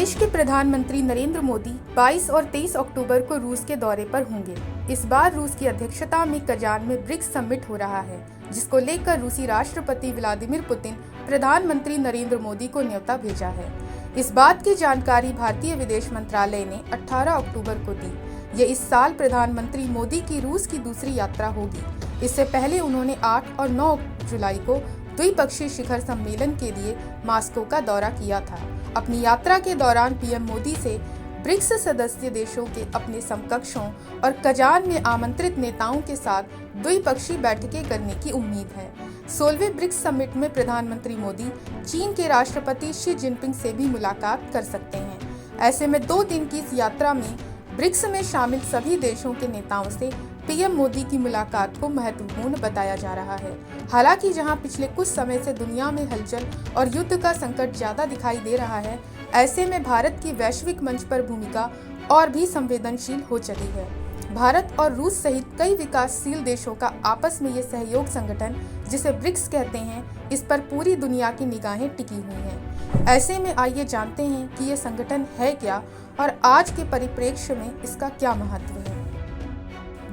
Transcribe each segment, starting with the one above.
देश के प्रधानमंत्री नरेंद्र मोदी 22 और 23 अक्टूबर को रूस के दौरे पर होंगे। इस बार रूस की अध्यक्षता में कजान में ब्रिक्स समिट हो रहा है, जिसको लेकर रूसी राष्ट्रपति व्लादिमीर पुतिन प्रधानमंत्री नरेंद्र मोदी को न्योता भेजा है। इस बात की जानकारी भारतीय विदेश मंत्रालय ने 18 अक्टूबर को दी। ये इस साल प्रधानमंत्री मोदी की रूस की दूसरी यात्रा होगी। इससे पहले उन्होंने 8 और 9 जुलाई को द्विपक्षीय शिखर सम्मेलन के लिए मॉस्को का दौरा किया था। अपनी यात्रा के दौरान पीएम मोदी से ब्रिक्स सदस्य देशों के अपने समकक्षों और कजान में आमंत्रित नेताओं के साथ द्विपक्षीय बैठकें करने की उम्मीद है। 16वें ब्रिक्स समिट में प्रधानमंत्री मोदी चीन के राष्ट्रपति शी जिनपिंग से भी मुलाकात कर सकते हैं। ऐसे में 2 दिन की इस यात्रा में ब्रिक्स में शामिल सभी देशों के नेताओं से पीएम मोदी की मुलाकात को महत्वपूर्ण बताया जा रहा है। हालांकि जहां पिछले कुछ समय से दुनिया में हलचल और युद्ध का संकट ज्यादा दिखाई दे रहा है, ऐसे में भारत की वैश्विक मंच पर भूमिका और भी संवेदनशील हो चली है। भारत और रूस सहित कई विकासशील देशों का आपस में ये सहयोग संगठन, जिसे ब्रिक्स कहते हैं, इस पर पूरी दुनिया की निगाहें टिकी हुई हैं। ऐसे में आइए जानते हैं कि ये संगठन है क्या और आज के परिप्रेक्ष्य में इसका क्या महत्व है।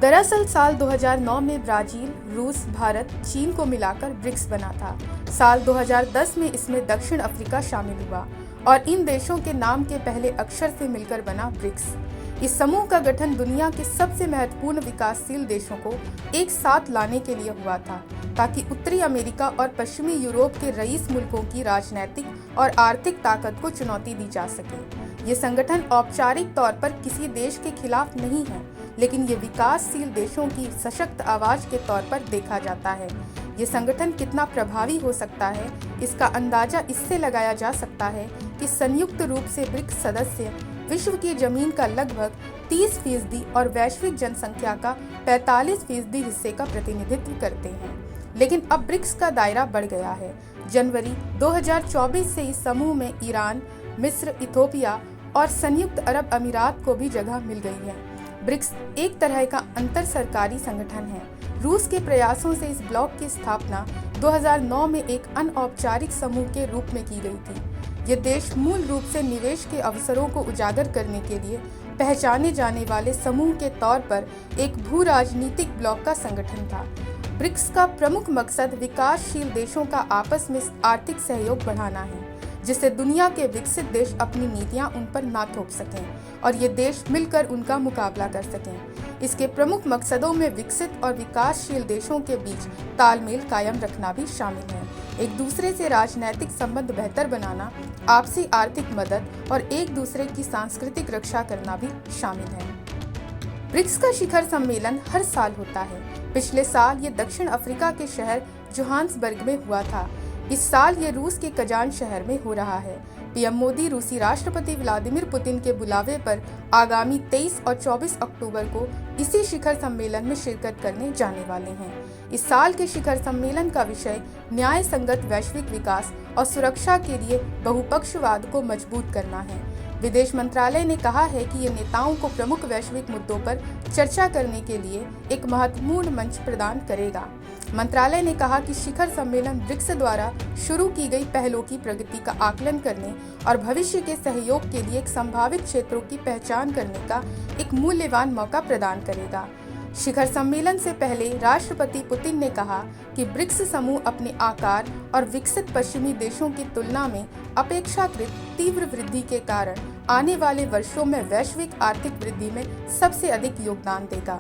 दरअसल साल 2009 में ब्राजील, रूस, भारत, चीन को मिलाकर ब्रिक्स बना था। साल 2010 में इसमें दक्षिण अफ्रीका शामिल हुआ और इन देशों के नाम के पहले अक्षर से मिलकर बना ब्रिक्स। इस समूह का गठन दुनिया के सबसे महत्वपूर्ण विकासशील देशों को एक साथ लाने के लिए हुआ था, ताकि उत्तरी अमेरिका और पश्चिमी यूरोप के रईस मुल्कों की राजनीतिक और आर्थिक ताकत को चुनौती दी जा सके। ये संगठन औपचारिक तौर पर किसी देश के खिलाफ नहीं है, लेकिन ये विकासशील देशों की सशक्त आवाज के तौर पर देखा जाता है। ये संगठन कितना प्रभावी हो सकता है, इसका अंदाजा इससे लगाया जा सकता है कि संयुक्त रूप से ब्रिक्स सदस्य विश्व की जमीन का लगभग 30% और वैश्विक जनसंख्या का 45% हिस्से का प्रतिनिधित्व करते हैं। लेकिन अब ब्रिक्स का दायरा बढ़ गया है। जनवरी 2024 से इस समूह में ईरान, मिस्र, इथोपिया और संयुक्त अरब अमीरात को भी जगह मिल गई है। ब्रिक्स एक तरह का अंतर सरकारी संगठन है। रूस के प्रयासों से इस ब्लॉक की स्थापना 2009 में एक अनौपचारिक समूह के रूप में की गई थी। ये देश मूल रूप से निवेश के अवसरों को उजागर करने के लिए पहचाने जाने वाले समूह के तौर पर एक भू राजनीतिक ब्लॉक का संगठन था। ब्रिक्स का प्रमुख मकसद विकासशील देशों का आपस में आर्थिक सहयोग बढ़ाना है, जिससे दुनिया के विकसित देश अपनी नीतियां उन पर ना थोप सकें और ये देश मिलकर उनका मुकाबला कर सकें। इसके प्रमुख मकसदों में विकसित और विकासशील देशों के बीच तालमेल कायम रखना भी शामिल है। एक दूसरे से राजनीतिक संबंध बेहतर बनाना, आपसी आर्थिक मदद और एक दूसरे की सांस्कृतिक रक्षा करना भी शामिल है। ब्रिक्स का शिखर सम्मेलन हर साल होता है। पिछले साल ये दक्षिण अफ्रीका के शहर जोहान्सबर्ग में हुआ था। इस साल ये रूस के कजान शहर में हो रहा है। पीएम मोदी रूसी राष्ट्रपति व्लादिमीर पुतिन के बुलावे पर आगामी 23 और 24 अक्टूबर को इसी शिखर सम्मेलन में शिरकत करने जाने वाले हैं। इस साल के शिखर सम्मेलन का विषय न्याय संगत वैश्विक विकास और सुरक्षा के लिए बहुपक्षवाद को मजबूत करना है। विदेश मंत्रालय ने कहा है कि ये नेताओं को प्रमुख वैश्विक मुद्दों पर चर्चा करने के लिए एक महत्वपूर्ण मंच प्रदान करेगा। मंत्रालय ने कहा कि शिखर सम्मेलन ब्रिक्स द्वारा शुरू की गई पहलों की प्रगति का आकलन करने और भविष्य के सहयोग के लिए एक संभावित क्षेत्रों की पहचान करने का एक मूल्यवान मौका प्रदान करेगा। शिखर सम्मेलन से पहले राष्ट्रपति पुतिन ने कहा कि ब्रिक्स समूह अपने आकार और विकसित पश्चिमी देशों की तुलना में अपेक्षाकृत तीव्र वृद्धि के कारण आने वाले वर्षों में वैश्विक आर्थिक वृद्धि में सबसे अधिक योगदान देगा।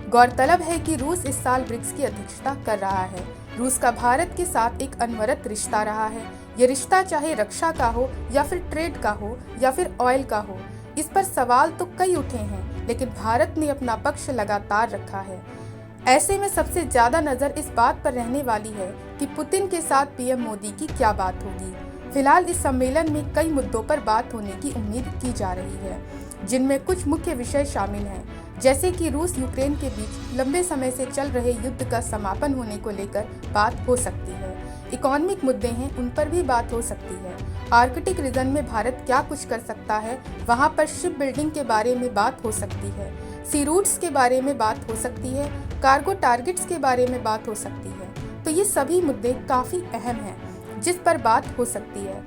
गौरतलब है कि रूस इस साल ब्रिक्स की अध्यक्षता कर रहा है। रूस का भारत के साथ एक अनवरत रिश्ता रहा है। ये रिश्ता चाहे रक्षा का हो या फिर ट्रेड का हो या फिर ऑयल का हो, इस पर सवाल तो कई उठे हैं, लेकिन भारत ने अपना पक्ष लगातार रखा है। ऐसे में सबसे ज्यादा नजर इस बात पर रहने वाली है कि पुतिन के साथ पीएम मोदी की क्या बात होगी। फिलहाल इस सम्मेलन में कई मुद्दों पर बात होने की उम्मीद की जा रही है, जिनमें कुछ मुख्य विषय शामिल हैं, जैसे कि रूस यूक्रेन के बीच लंबे समय से चल रहे युद्ध का समापन होने को लेकर बात हो सकती है। इकोनॉमिक मुद्दे हैं, उन पर भी बात हो सकती है। आर्कटिक रीजन में भारत क्या कुछ कर सकता है, वहां पर शिप बिल्डिंग के बारे में बात हो सकती है। सी रूट्स के बारे में बात हो सकती है। कार्गो टारगेट्स के बारे में बात हो सकती है। तो ये सभी मुद्दे काफी अहम हैं, जिस पर बात हो सकती है।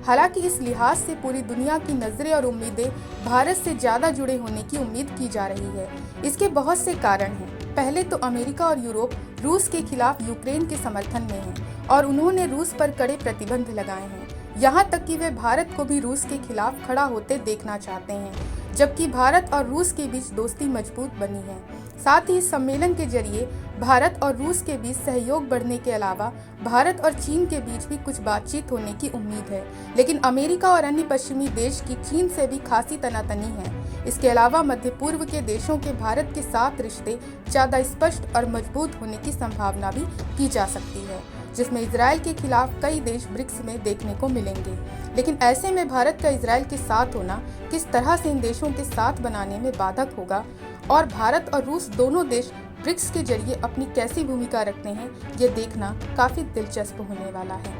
हालांकि इस लिहाज से पूरी दुनिया की नजरें और उम्मीदें भारत से ज़्यादा जुड़े होने की उम्मीद की जा रही है। इसके बहुत से कारण हैं। पहले तो अमेरिका और यूरोप रूस के खिलाफ यूक्रेन के समर्थन में हैं और उन्होंने रूस पर कड़े प्रतिबंध लगाए हैं। यहाँ तक कि वे भारत को भी रूस के खिलाफ खड़ा होते देखना चाहते हैं, जबकि भारत और रूस के बीच दोस्ती मजबूत बनी है। साथ ही इस सम्मेलन के जरिए भारत और रूस के बीच सहयोग बढ़ने के अलावा भारत और चीन के बीच भी कुछ बातचीत होने की उम्मीद है। लेकिन अमेरिका और अन्य पश्चिमी देश की चीन से भी खासी तनातनी है। इसके अलावा मध्य पूर्व के देशों के भारत के साथ रिश्ते ज़्यादा स्पष्ट और मजबूत होने की संभावना भी की जा सकती है, जिसमें इजरायल के खिलाफ कई देश ब्रिक्स में देखने को मिलेंगे। लेकिन ऐसे में भारत का इजरायल के साथ होना किस तरह से इन देशों के साथ बनाने में बाधक होगा और भारत और रूस दोनों देश ब्रिक्स के जरिए अपनी कैसी भूमिका रखते हैं, ये देखना काफ़ी दिलचस्प होने वाला है।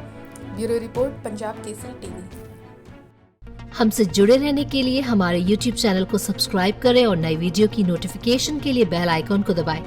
Bureau report, Punjab Kesari TV. हमसे जुड़े रहने के लिए हमारे YouTube चैनल को सब्सक्राइब करें और नई वीडियो की नोटिफिकेशन के लिए बेल आइकॉन को दबाएं।